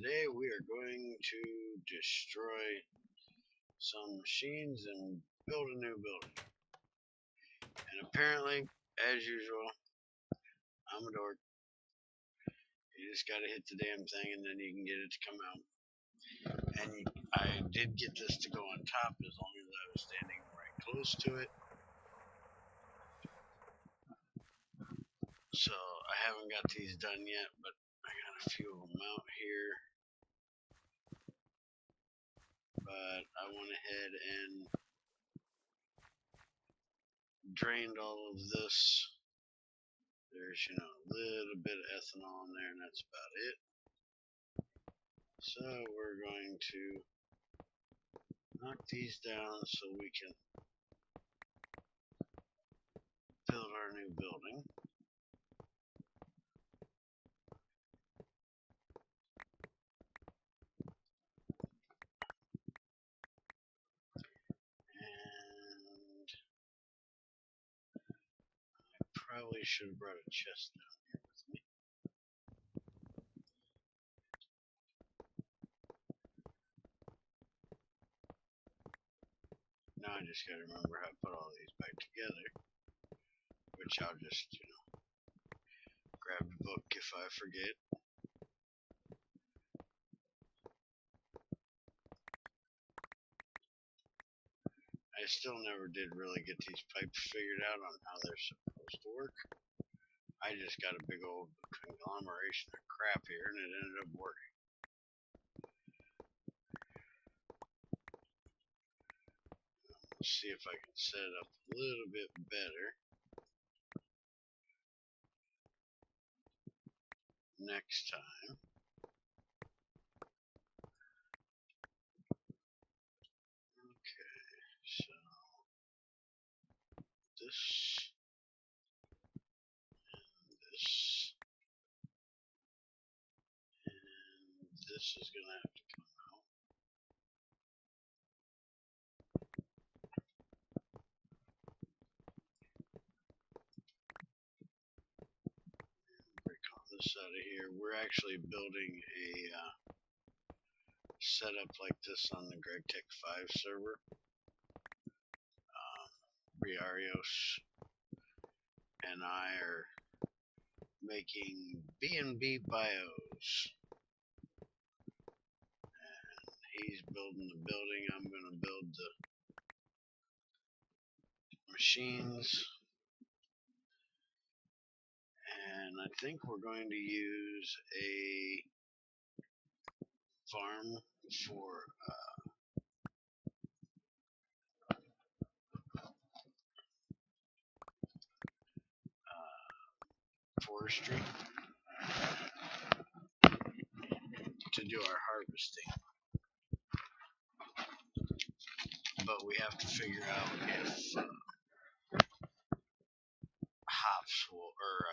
today we are going to destroy some machines and build a new building. And apparently, as usual, I'm a dork. You just gotta hit the damn thing and then you can get it to come out. And I did get this to go on top as long as I was standing right close to it. So I haven't got these done yet, but I got a few of them out here. But I went ahead and drained all of this. There's, a little bit of ethanol in there, and that's about it. So we're going to knock these down so we can build our new building. And I probably should have brought a chest down here with me. Now I just gotta remember how to put all these back together, which I'll just, grab the book if I forget. I still never did really get these pipes figured out on how they're supposed to work. I just got a big old conglomeration of crap here and it ended up working. Let's see if I can set it up a little bit better next time. Okay, so this and this is gonna have to come out. Break all this out of here. We're actually building a setup like this on the Gregtech 5 server. Briarios and I are making B&B bios. And he's building the building. I'm going to build the machines. And I think we're going to use a farm for forestry to do our harvesting. But we have to figure out if hops will, or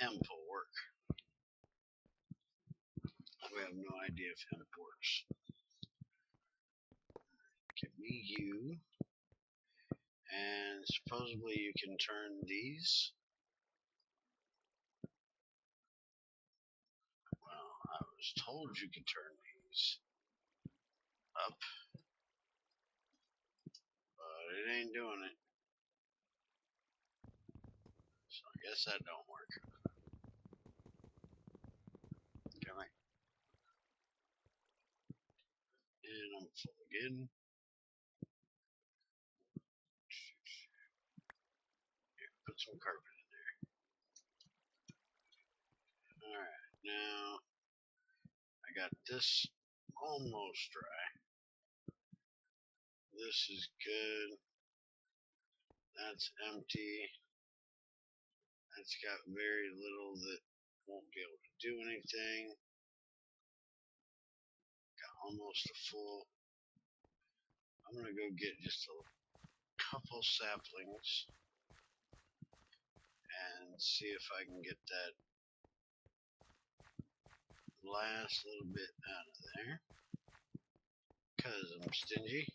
hemp will work. We have no idea if hemp works. Give me you. And supposedly you can turn these. Well, I was told you could turn these up, but it ain't doing it. So I guess that don't work. Come on. And I'm full again. Here, put some carpet in there. Alright, now I got this almost dry. This is good. That's empty. That's got very little that won't be able to do anything. Got almost a full. I'm gonna go get just a couple saplings and see if I can get that last little bit out of there, because I'm stingy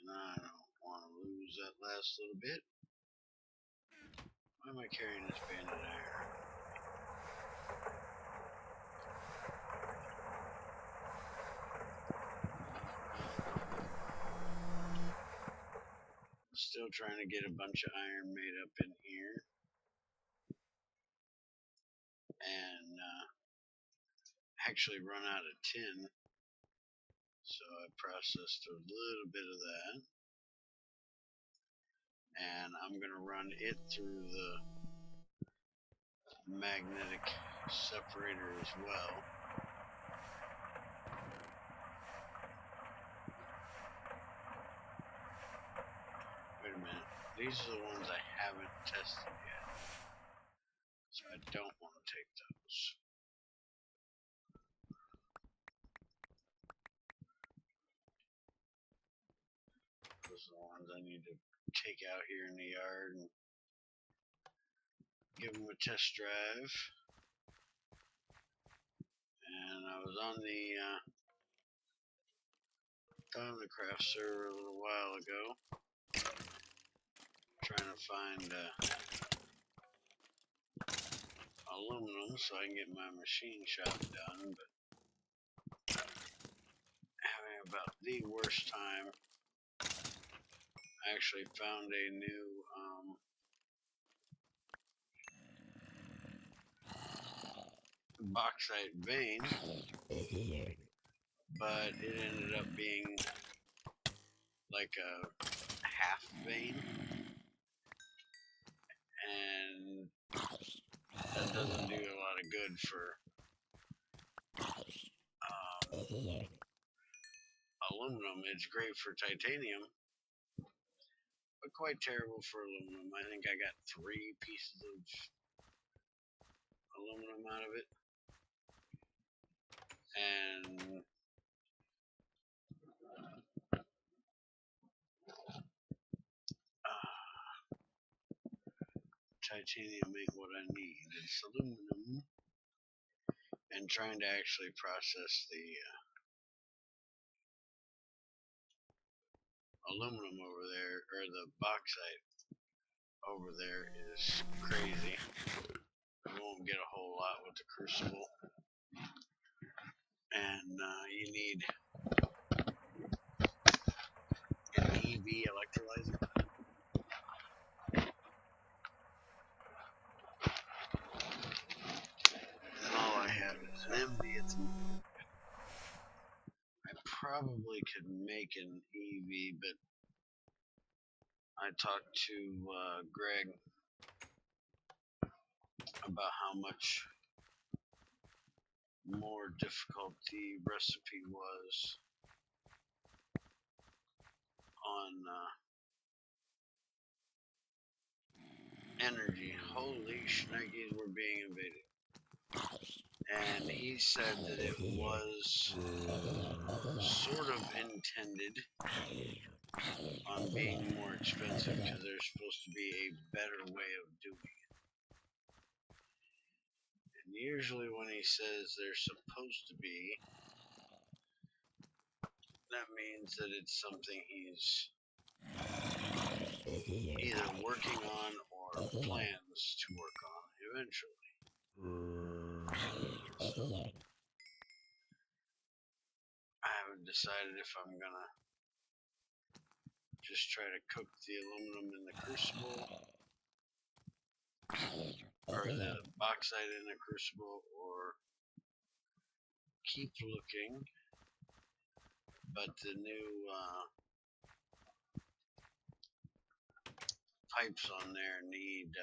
and I don't want to lose that last little bit. Why am I carrying this banded iron? Still trying to get a bunch of iron made up in here. And actually run out of tin. So I processed a little bit of that. And I'm going to run it through the magnetic separator as well. Wait a minute. These are the ones I haven't tested yet. So I don't want to take those. Those are the ones I need to take out here in the yard and give them a test drive. And I was on the craft server a little while ago, trying to find aluminum so I can get my machine shop done, but having about the worst time. I actually found a new bauxite vein, but it ended up being like a half vein, and that doesn't do a lot of good for aluminum. It's great for titanium, but quite terrible for aluminum. I think I got 3 pieces of aluminum out of it, and titanium ain't what I need. It's aluminum. And trying to actually process the aluminum over there, or the bauxite over there, is crazy. You won't get a whole lot with the crucible. And you need an EV electrolyzer. And all I have is an MV. I probably could make an EV, but I talked to Greg about how much more difficult the recipe was on energy. Holy shnikes, we're being invaded. And he said that it was sort of intended on being more expensive because there's supposed to be a better way of doing it. And usually when he says there's supposed to be, that means that it's something he's either working on or plans to work on eventually. I haven't decided if I'm gonna just try to cook the aluminum in the crucible, or the bauxite in the crucible, or keep looking. But the new pipes on there need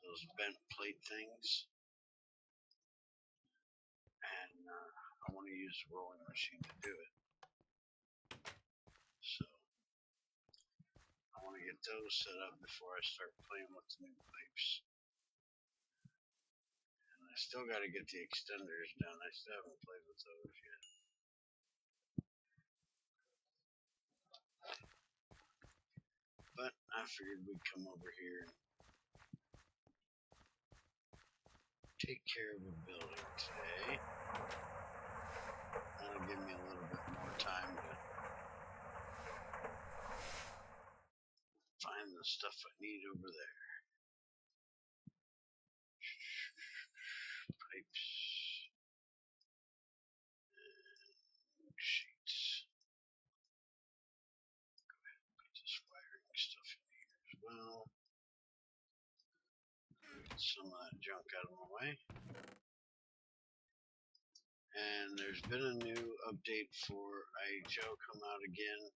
those bent plate things, and I want to use the rolling machine to do it. So I want to get those set up before I start playing with the new pipes. And I still got to get the extenders done. I still haven't played with those yet. But I figured we'd come over here and take care of a building today. That'll give me a little bit more time to find the stuff I need over there. Pipes and sheets. well. Get some of that junk out of my way. And there's been a new update for IHO come out again.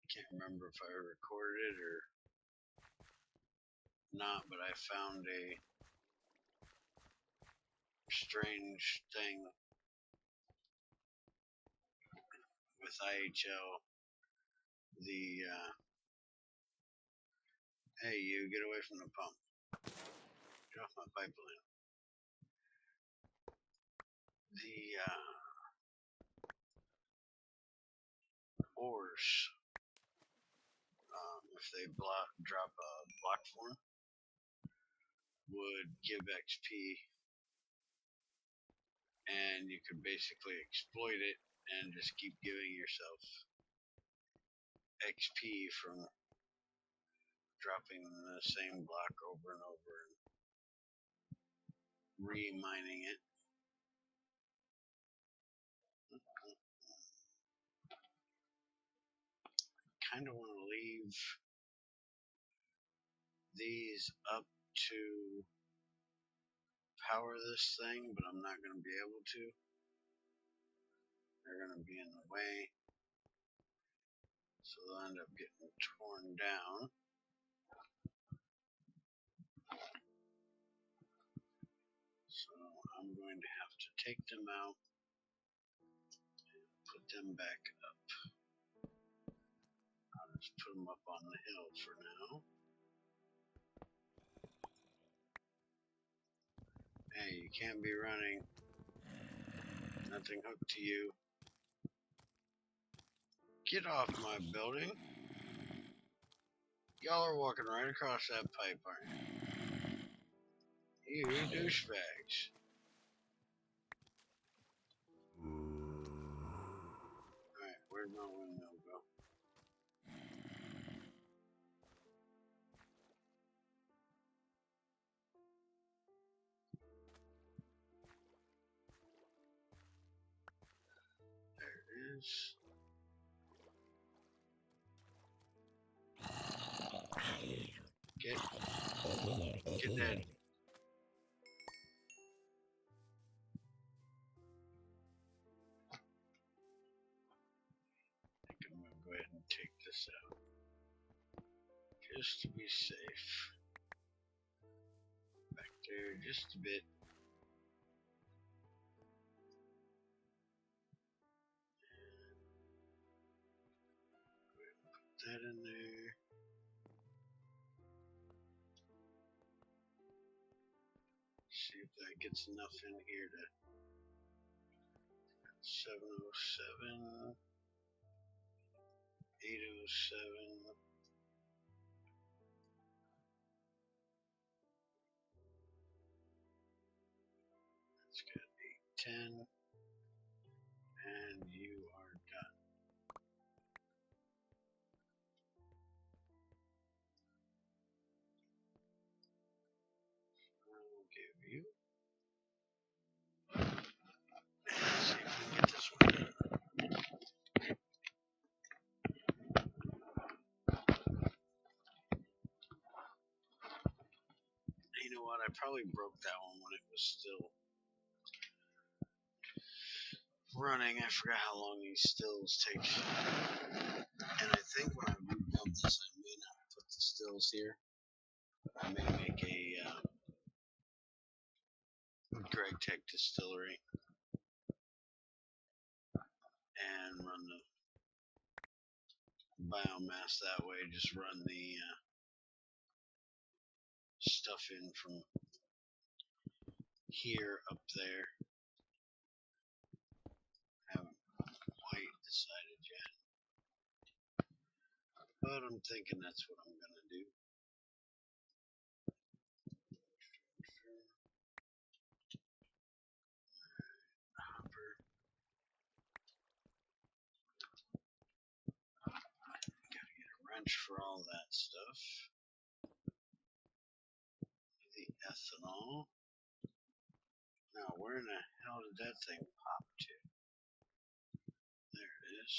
Can't remember if I recorded it or not, but I found a strange thing with IHL. Hey, you get away from the pump. Get off my pipeline. Ores, if they drop a block form, would give XP, and you could basically exploit it and just keep giving yourself XP from dropping the same block over and over and re-mining it. Kind of want to leave these up to power this thing, but I'm not going to be able to. They're going to be in the way, so they'll end up getting torn down. So I'm going to have to take them out and put them back up. I'll just put them up on the hill for now. Hey, you can't be running. Nothing hooked to you. Get off my building. Y'all are walking right across that pipe, aren't you? You douchebags. Alright, where'd my windmill go? There it is. Get dead. I think I'm gonna go ahead and take this out. Just to be safe. Back there just a bit. Go ahead and put that in there. See if that gets enough in here to 707, 807. That's got 810, and you are done. I'll give you. Let's see if we can get this one done. You know what? I probably broke that one when it was still running. I forgot how long these stills take. And I think when I rebuild this, I may not put the stills here. I may make a Gregtech distillery and run the biomass that way. Just run the stuff in from here up there. Haven't quite decided yet, but I'm thinking that's what I'm gonna do. Hopper. Gotta get a wrench for all that stuff. The ethanol. Now, where in the hell did that thing pop to? There it is.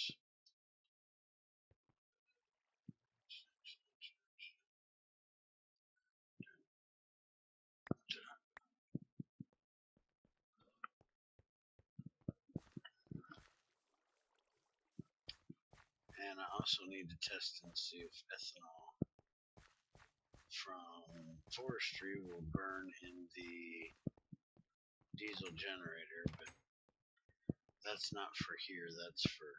also need to test and see if ethanol from forestry will burn in the diesel generator, but that's not for here, that's for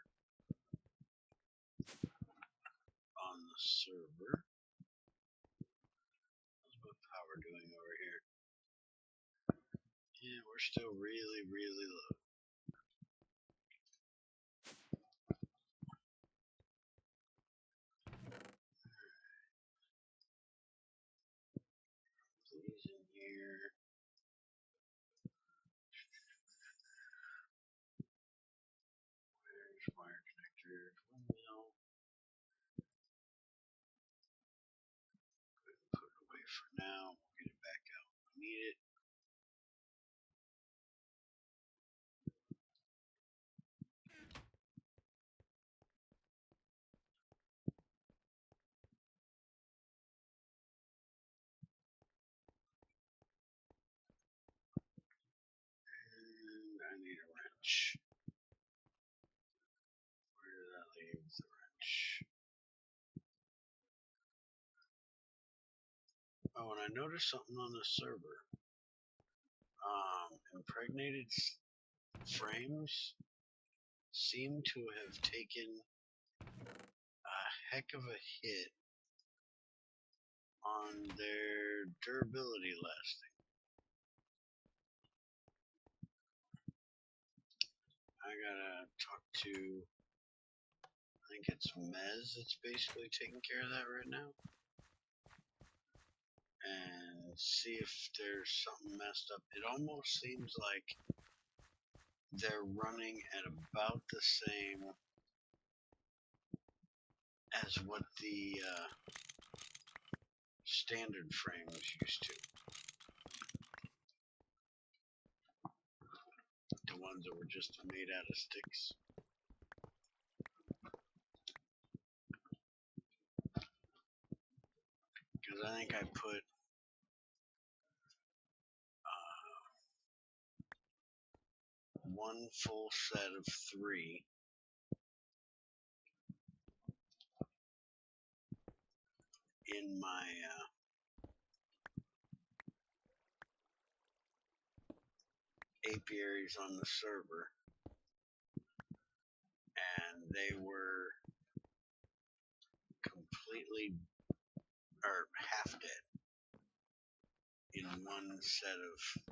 on the server. How's my power doing over here? Yeah, we're still really, really low. Please in here. Where's wire connectors? Windmill. Put it away for now. We'll get it back out when we need it. And I need a wrench. Where did I leave the wrench? Oh, and I noticed something on the server. Impregnated frames seem to have taken a heck of a hit on their durability lasting. I gotta talk to, I think it's Mez that's basically taking care of that right now. And see if there's something messed up. It almost seems like they're running at about the same as what the standard frames used to. The ones that were just made out of sticks. Because I think I put one full set of 3 in my apiaries on the server, and they were completely or half dead in one set of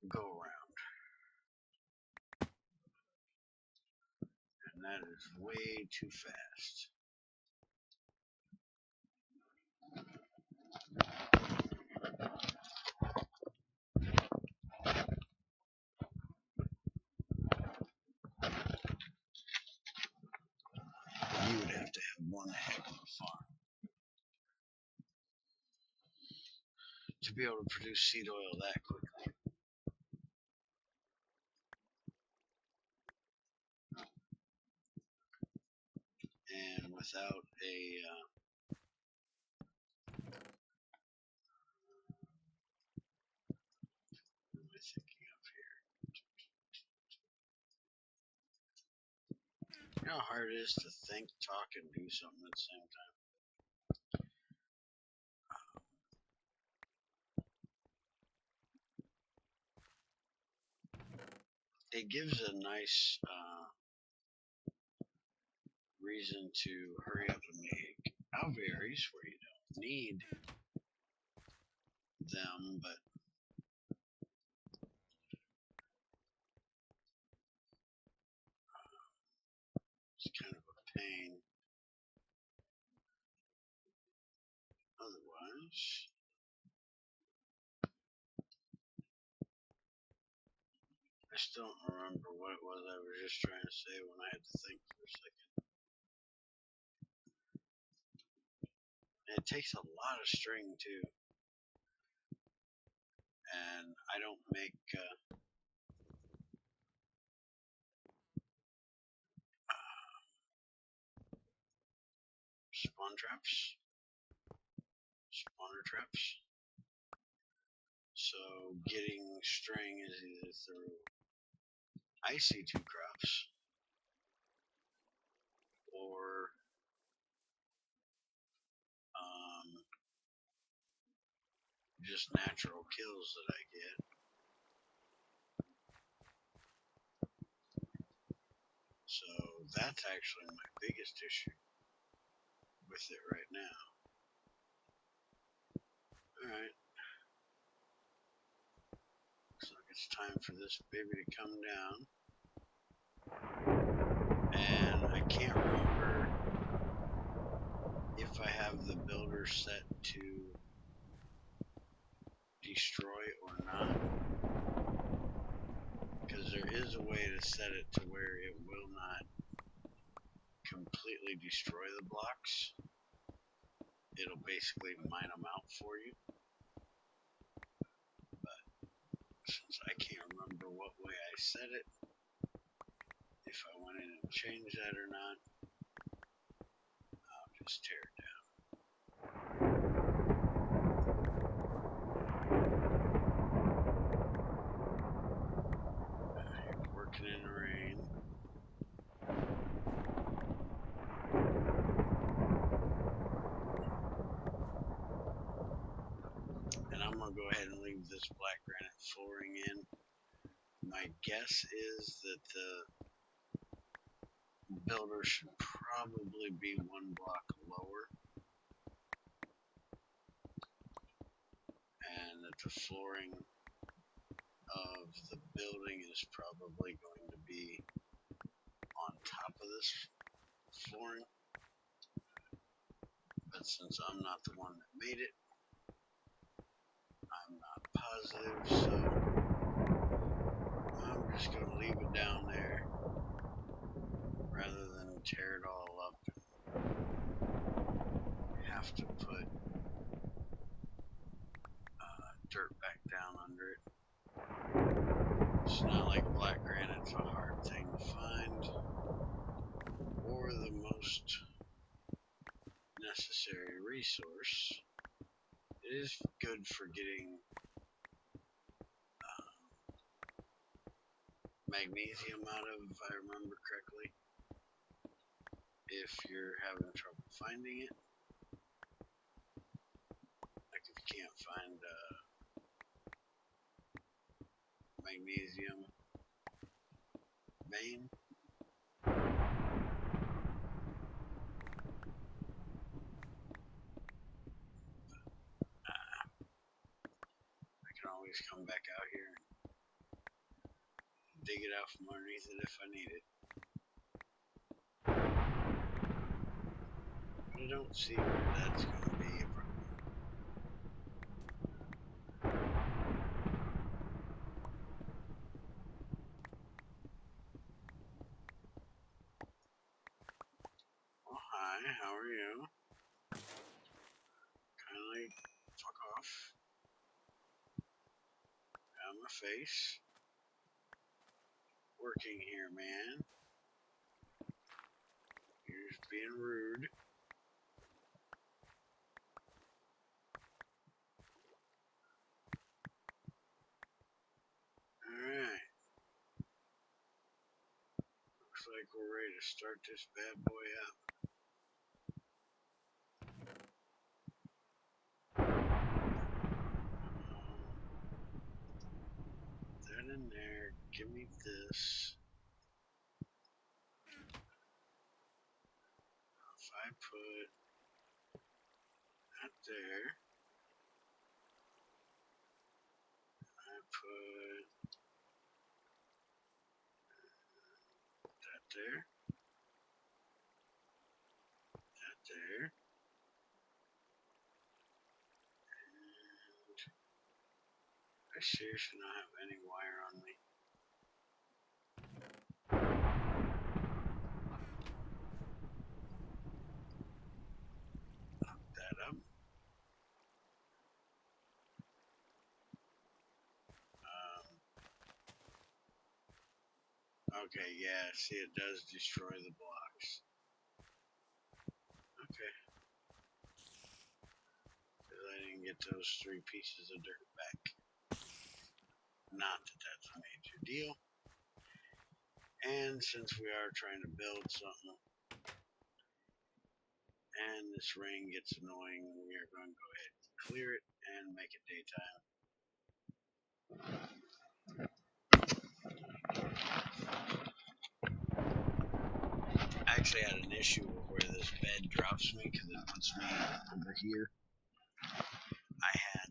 go around, and that is way too fast. You would have to have one heck of a farm to be able to produce seed oil that quickly. And without a what am I thinking of here? You know how hard it is to think, talk, and do something at the same time? It gives a nice reason to hurry up and make alvearies where you don't need them, but it's kind of a pain otherwise. I still don't remember what it was I was just trying to say when I had to think for a second. And it takes a lot of string too, and I don't make spawner traps. So getting string is either through I see two crops, or just natural kills that I get. So that's actually my biggest issue with it right now. Alright. Looks like it's time for this baby to come down. And I can't remember if I have the builder set to destroy or not. Because there is a way to set it to where it will not completely destroy the blocks. It'll basically mine them out for you. But since I can't remember what way I set it, if I went in and changed that or not, I'll just tear it down. Working in the rain. And I'm going to go ahead and leave this black granite flooring in. My guess is that the builder should probably be one block lower. And that the flooring of the building is probably going to be on top of this flooring. But since I'm not the one that made it, I'm not positive, so I'm just going to leave it down there rather than tear it all up and have to put dirt back down under it. It's not like black granite's a hard thing to find or the most necessary resource. It is good for getting magnesium out of, if I remember correctly, if you're having trouble finding it. Like if you can't find magnesium vein. I can always come back out here and dig it out from underneath it if I need it. But I don't see where that's going to be a problem. Oh, hi, how are you? Kindly fuck off. Out of my face. Working here, man. You're just being rude. Alright. Looks like we're ready to start this bad boy up. That in there. Give me this. If I put that there, I put that there, that there, and I seriously not have any wire on me. Hook that up. Okay, yeah, see, it does destroy the blocks. Okay. Because I didn't get those 3 pieces of dirt back. Not that that's a major deal. And since we are trying to build something and this rain gets annoying, we are going to go ahead and clear it and make it daytime. I actually had an issue with where this bed drops me because it puts me over here. I had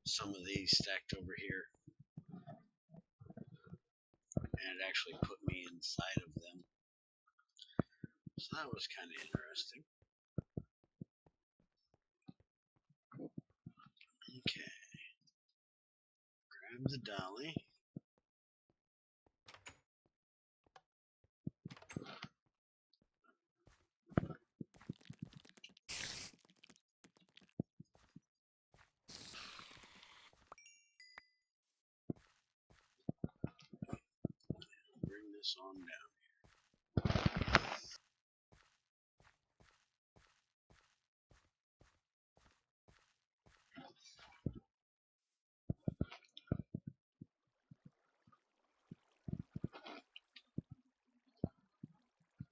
some of these stacked over here, and it actually put me inside of them. So that was kind of interesting. Okay. Grab the dolly. Bring this on down.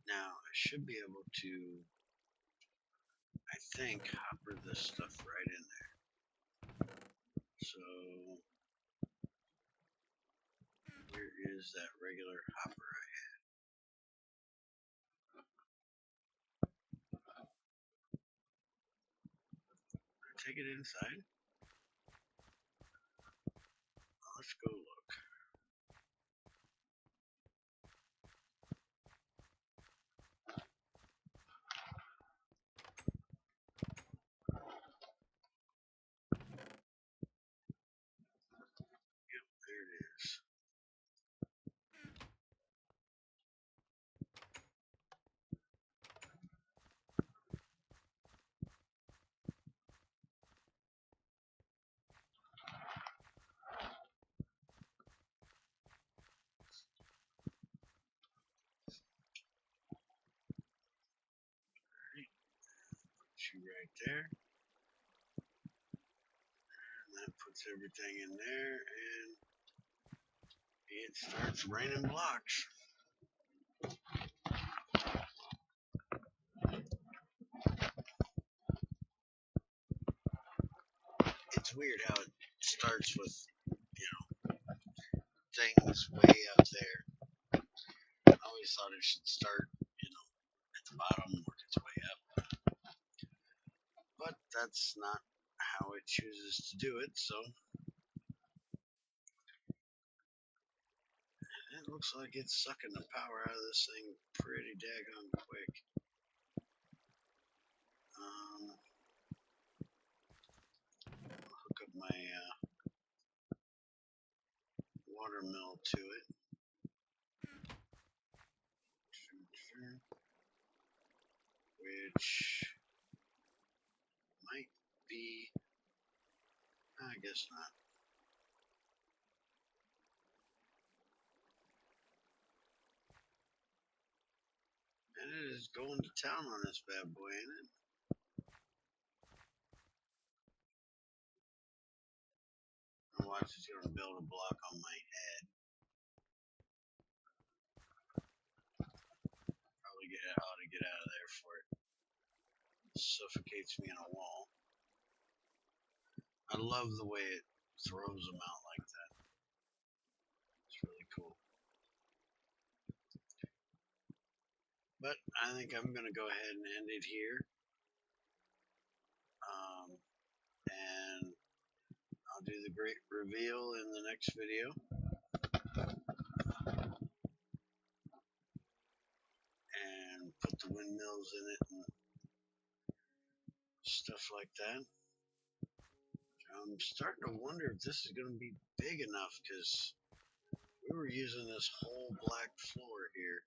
Now, I should be able to, I think, hopper this stuff right in there. So, where is that regular hopper I had? Take it inside. Let's go look. Yep, there it is. Put you right there. And that puts everything in there, and it starts raining blocks. It's weird how it starts with, things way up there. I always thought it should start, at the bottom and work its way up. But that's not how it chooses to do it, so it looks like it's sucking the power out of this thing pretty daggone quick. Hook up my water mill to it. Which might be, I guess not. And it is going to town on this bad boy, ain't it? Watch, it's going to build a block on my head. Probably get how to get out of there before it suffocates me in a wall. I love the way it throws them out like that. It's really cool. But I think I'm going to go ahead and end it here. And I'll do the great reveal in the next video. And put the windmills in it and stuff like that. I'm starting to wonder if this is going to be big enough, because we were using this whole black floor here.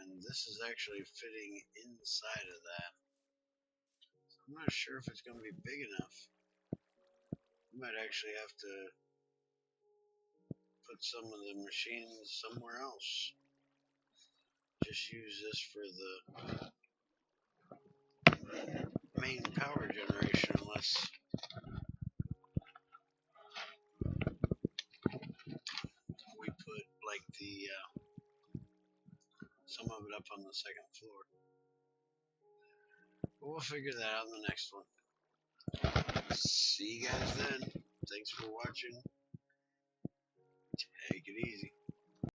And this is actually fitting inside of that. So I'm not sure if it's going to be big enough. We might actually have to put some of the machines somewhere else. Just use this for the main power generation, unless some of it up on the second floor. But we'll figure that out in the next one. See you guys then. Thanks for watching. Take it easy.